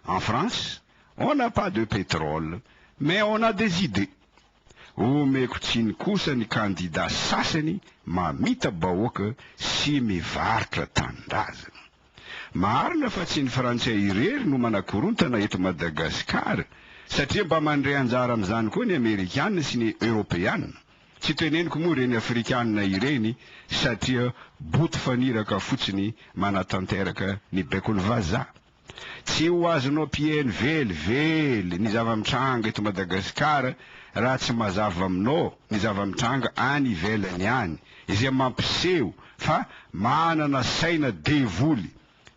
En France, on n'a pas de pétrole, mais on a des idées. Omeko tsiny kosa ny kandida sasany mamita bahoaka sy mivarotra tanindrazana. Marina fa tsy ny frantsay irery no manakorontana eto Madagasikara, satria mba mandray anjara amin'izany koa ny Amerikanina sy ny Europeanina. Tsy teneniko moa reny Afrikanina ireny satria boto faniraka fotsiny manatanteraka ny baikony vazaha. Tsy ho azonao mpihaino velively ny zava-mitranga eto Madagasikara raha tsy mazava aminao ny zava-mitranga any ivelany any, izay mampiseho fa manana saina devoly.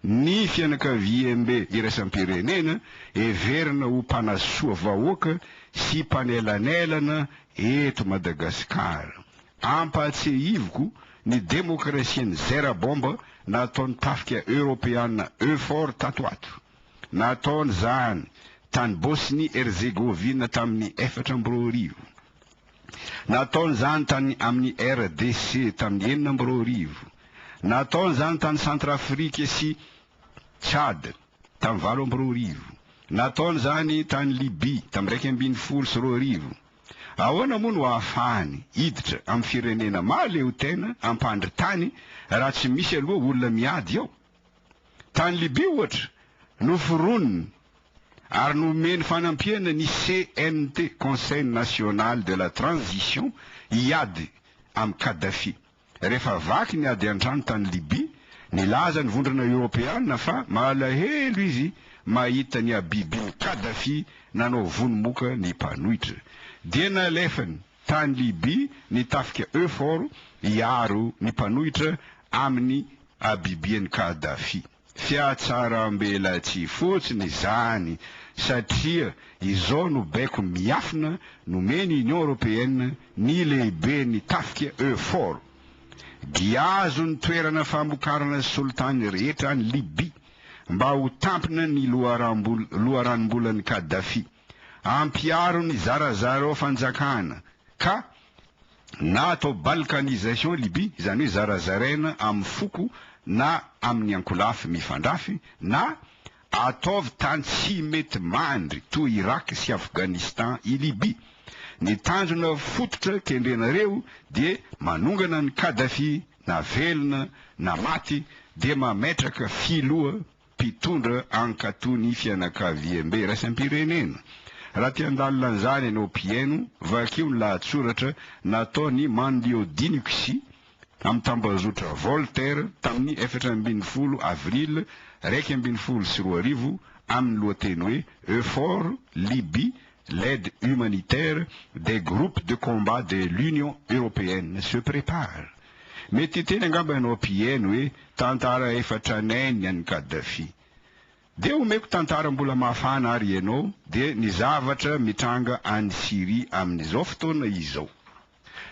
Ny fianakaviam-be iraisam-pirenena heverina ho mpanasoa vahoaka sy mpanelanelana eto Madagasikara. Ampatsehivoko ny demokrasian'ny zera-bomba nataony tafika Europeanina EUFOR tato ato. Nataony zany tany Bosnie-Herzégovine tamin'ny 4 nataony zany tany amin'ny RDC tamin'ny 9 nataony zany tany Centrafrika sy Tchad tamin'ny 12 nataony zany tany Libye tamin'ny 2 ahoana moa no ahafahany hiditra amin'ny firenena maleo tena ampandry tany raha tsy misy aloha olona miady ao. Tany Libye ohatra noforoniny ary nomeny fanampiana ny CNT, Conseil National de la Transition, hiady amin'ny Kadhafi. Rehefa vaky ny ady an-trano tany Libye, nilaza ny vondrana Europeanina fa malahelo izy mahita ny abibiny Kadhafi nanao vonomoka ny mpanohitra. Dia nalefany tany Libye ny tafika EUFOR hiaro ny mpanohitra amin'ny abibiany Kadhafi. Fiatsaram-belatsy fotsiny zany satria izao no baiko miafina nomeny Union Européenne ny lehibe ny tafika EUFOR. Giazo ny toerana famokarana soltany rehetra any Libye mba ho tampina ny loharanimbolan'ny Kadhafi. Ampiaro ny zarazara ao fanjakana ka natao balkanisation Libye, izany hoe zarazaraina amin'ny foko na amin'ny ankolafy mifandrafy, na ataovy tany tsy mety mandry toy Irak sy Afghanistan i Libye. Ny tanjona fototra kendrenareo dia manongana ny Kadhafi na velona na maty dia mametraka filoha mpitondra ankatony fianakaviam-be iraisam-pirenena. Raha tiandalina an'izany ianao mpihaino, vakio ny lahatsoratra nataony Manlio-Dinixi amin'ny tambazotra Voltaire tamin'ny 14 avril 2012 amin'ny lohateny hoe EUFOR Libye, l'aide humanitaire des groupes de combat de l'Union Européenne se prépare. Mety teny angamba ianao mpihaino hoe tantara efatranainy any Kadhafi. Dia omeko tantara mbola mafana ary ianao dia ny zavatra mitranga any Syrie amin'izao fotoana izao.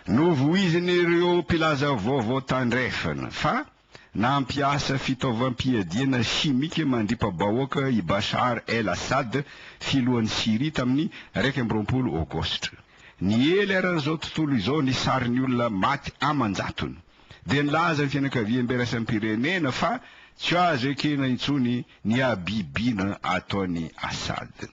Novoizin'ireo mpilaza vaovao tandrefana fa nampiasa fitaovam-piadiana chimique mandripa-bahoaka i Bashar el-Assad filohan'ny Syrie tamin'ny 12 Aogositra. Ny ely aran'izao tontolo izao ny sarin'ny olona maty amanjatony. Dia nilaza ny fianakaviam-be iraisam-pirenena fa tsy azo ekena intsony ny abibina ataony Assad.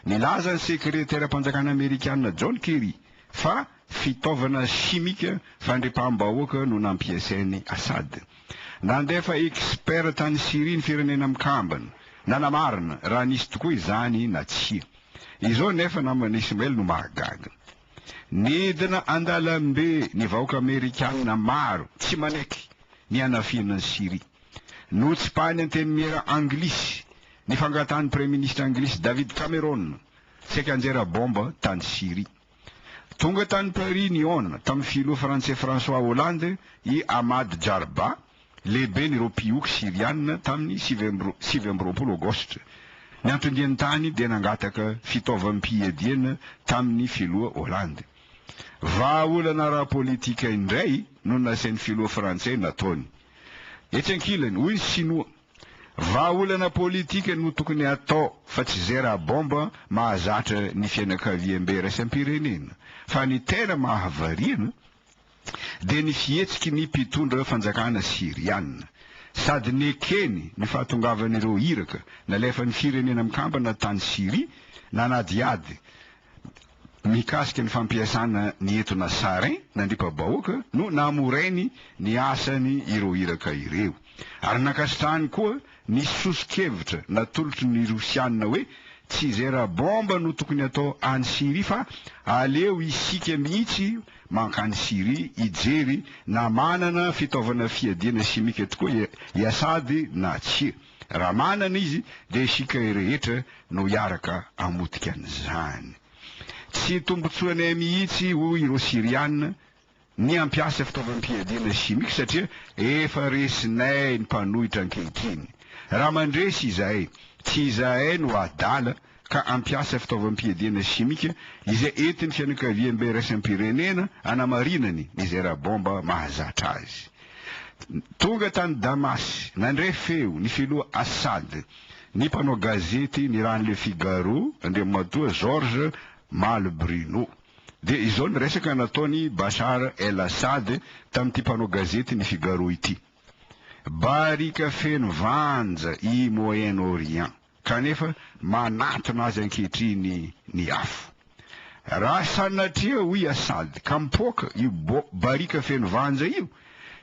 Nilaza ny sekretera-panjakana Amerikanina John Kerry fa fitaovana chimique fandripam-bahoaka no nampiasainy Assad. Nandefa expert tany Syrie ny firenena mikambana, nanamarina raha nisy tokoa izany na tsia. Izao nefa namana Ismail no mahagaga. Nidina andalambe ny vahoaka Amerikanina maro tsy manaiky ny anafiana ny Syrie. Notsipahany anteny miera Anglisy ny fangatahany Premier Ministre Anglisy David Cameron saika anjera bomba tany Syrie. Tonga tany Paris niona tamin'ny filoha Français François Hollande i Ahmad Jarba, lehibe ny pioky Syrianina tamin'ny 7 Aogositra. Ny antondriany tany dia nangataka fitaovam-piadiana tamin'ny filoha Hollande. Vahaolana ara-politika indray no nasain'ny filoha Frantsay nataony. Etsi-ankilany hoy ny Sinoa, vahaolana politika no tokony atao fa tsy zera-bomba mahazatra ny fianakaviam-be iraisam-pirenena. Fa ny tena mahavariana dia ny fihetsiky ny mpitondra fanjakana Syrianina. sady nekeny ny fahatongavan'ireo iraka nalefa ny firenena mikambana tany Syria nanadiady mikasika ny fampiasana ny entona sarin nandripa-bahoaka no namorainy ny asany ireo iraka ireo. Ary nakasitrahany koa ny sosokevitra natolotry ny Rosianina hoe tsy zera-bomba no tokony atao any Syria fa aleo isika mihitsy mankany Syria ijery na manana fitaovana fiadiana simika tokoa iasady na tsia. Raha manana izy dia isika rehetra no iaraka amotika an'izany. Tsy tombotsoanay mihitsy hoy ireo Siriana ny ampiasa fitaovam-piadiana simika satria efa resinay ny mpanohitra ankehitriny. Raha mandresy izahay, tsy izahay no adala ka ampiasa fitaovam-piadiana simika izay entin'ny fianakaviam-be raisam-pirenena anamarinany ny zera-bomba mahazatra azy. Tonga tany Damasy nandray feo ny filoha Assad, ny mpanao gazety ny ran'le Figaro andriamatoa Georges Malbruno. Dia izao ny resaka nataony Bashar el-Assad tamin'ity mpanao gazety ny Figaro ity. Barika feno vanja i Moyen-Orient kanefa manatona azy ankehitriny ny afo. Raha sanatria hoy Assad ka mipoaka io barika feno vanja io,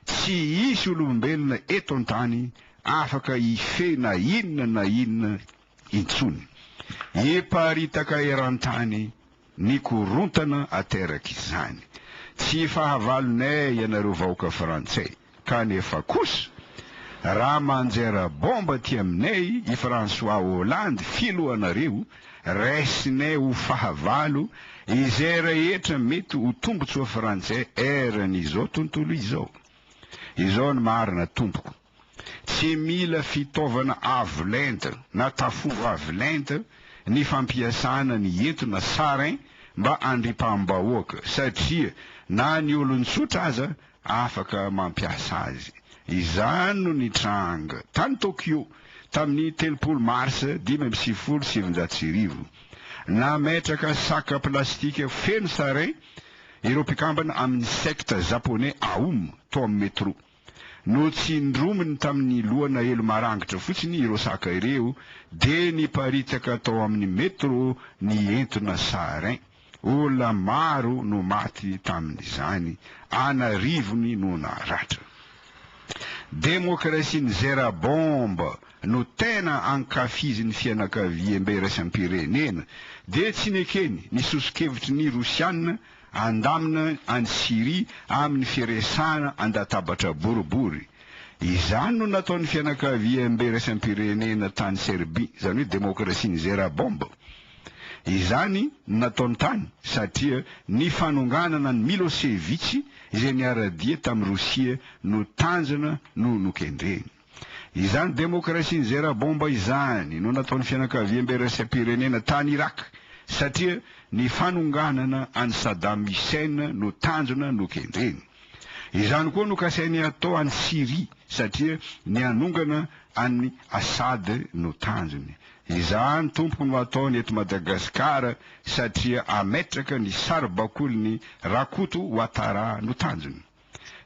tsy isy olombelona eto an-tany afaka ife na inona intsony. Eparitaka eran-tany ny korontana ateraky izany. Tsy fahavalonay ianareo vahoaka frantsay, kanefa kosa raha manjera bomba ty aminay i François Hollande filohanareo, raisinay ho fahavalo izay rehetra mety ho tombotsoa frantsay eran'izao tontolo izao. Izao ny marina tompoko. Tsy mila fitaovana avolenta na tafongo avolenta ny fampiasana ny entona sarin mba andripam-bahoaka satria na ny olon-tsotra aza afaka mampiasa azy. Izany no nitranga tany Tokyo tamin'ny 3 mars 1977. Nametraka saka plastika feno sarin ireo mpikambana amin'ny secte japonais Aum to amin'ny metro. No tsy ndrominy tamin'ny lohana elo marangitra fotsiny ireo saka ireo dia niparitaka tao amin'ny metro ny entona sarin. Olona maro no maty tamin'izany, anarivony no naratra. Demokrasiany zera-bomba no tena ankafizin'ny fianakaviam-be raisam-pirenena dia tsy nekeny ny sosokevitry ny Rosianina andamina any Syria amin'ny firesana andatabatra boribory. Izany no nataon'ny fianakaviam-be raisam-pirenena tany Serbia, zany hoe demokrasiany zera-bomba. Izany nataony tany satria ny fanonganana ny Milosevic izay niaradia tamin'ny Rosia no tanjana no nokendreny. Izany demokrasiany zera-bomba izany no nataon'ny fianakaviam-be raisam-pirenena tany Irak satria ny fanonganana any Saddam Hussein no tanjona nokendreny. Izany koa no kasainy atao any Syria satria ny anongana any Assad no tanjony. Izany tompoko no ataony eto Madagasikara satria ametraka ny saribakoliny Rakoto Ouattara no tanjony.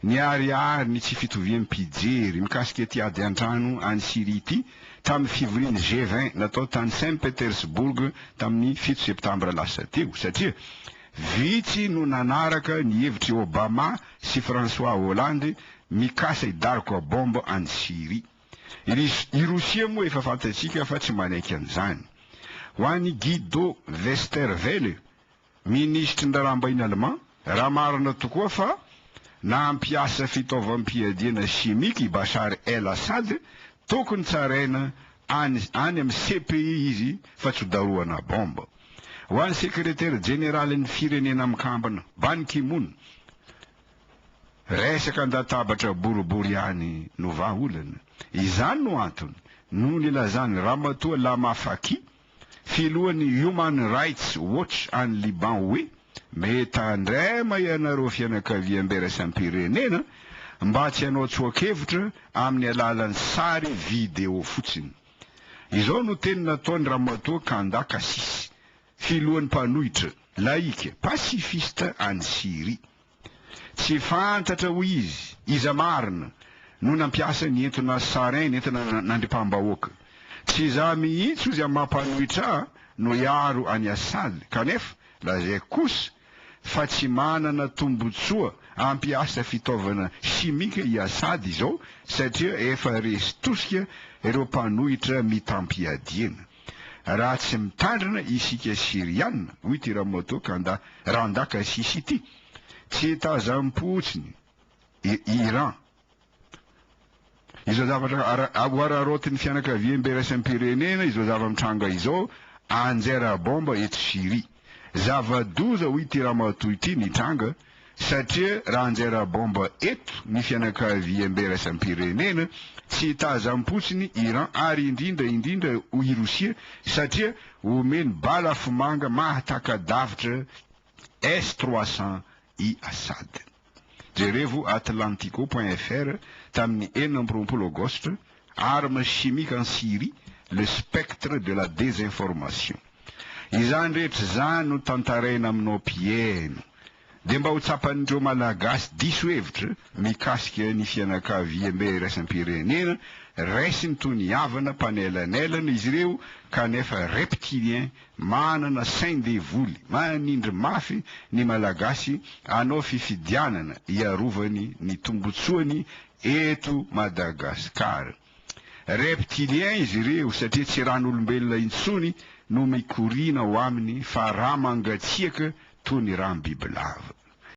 Niariary ny tsy fitovian'ny mpijery mikasika ety ady an-trano any Syria ity tamin'ny fivoriany G20 natao tany Saint-Pétersbourg tamin'ny 7 septambra lasa teo satria vitsy no nanaraka ny hevitry Obama sy François Hollande mikasa hidariko bomba any Syria. I Rosia moa efa fantatsika fa tsy manaiky an'izany. Ho an'ny Guido Westerwelle, ministrin-drarambahiny Allemand, raha marina tokoa fa nampiasa fitaovam-piadiana simika i Bashar el-Assad, tokony tsaraina any amin'ny CPI izy fa tsy daroana bomba. Ho an'ny sekretera generalin'ny firenena mikambana Ban Ki-moon, resaka andatabatra boribory any no vahaolana. Izany no antony no nilazany Ramatoa Lama Faki, filohan'ny Human Rights Watch any Liban hoe metandrema ianareo fianakaviam-be raisam-pirenena mba tsy hanao tsoakevitra amin'ny alalan'ny sary video fotsiny. Izao no teny nataony Ramatoa Kanda Kasisi, filohan'ny mpanohitra laika pasifista any Syria. Tsy fantatra ho izy, iza marina no nampiasa ny entona sarainy entina nandriam-pambahoaka. Tsy za mihitsy ozy amin'ny mampanohitra no iaro any Asady, kanefa lazay kosa fa tsy manana tombotsoa ampiasa fitaovana simika i Asady izao satria efa resy tosika ireo mpanohitra mitampiadiana. Raha tsy mitandrina isika Siriana, hoy ty Ramoto Randaka sisy ity, tsy tazam-potsiny Iran. Izao zavatra ararotin'ny fianakaviam-be raisam-pirenena, izao zava-mitranga izao anjera bomba eto Siria. Zava-doza hoy ty Ramoto ity nitranga, satria raha anjera bomba eto ny fianakaviam-be raisam-pirenena, tsy tazam-potsiny Iran ary indrindra i Rosia, satria omeny bala fomanga mahatakadavitra S-300 i Assad. Jerevo Atlantico.fr tamin'ny 20 aogostra, arme chimique en Syrie, le spectre de la désinformation. Izany rehetra zany no tantaraina aminao pieno. De mba ho tsapan'ireo malagasy diso hevitra mikasika ny fianakaviam-be raisam-pirenena, raisiny toy ny havana mpanelanelana izy ireo, kanefa reptilien manana sain-devoly, manindry mafy ny malagasy anao fifidianana iarovany ny tombotsoany eto Madagasikara. Reptilien izy ireo satria tsy ran'olombelona intsony no mikorina ho aminy fa raha mangatsiaka toy ny rano bibilava.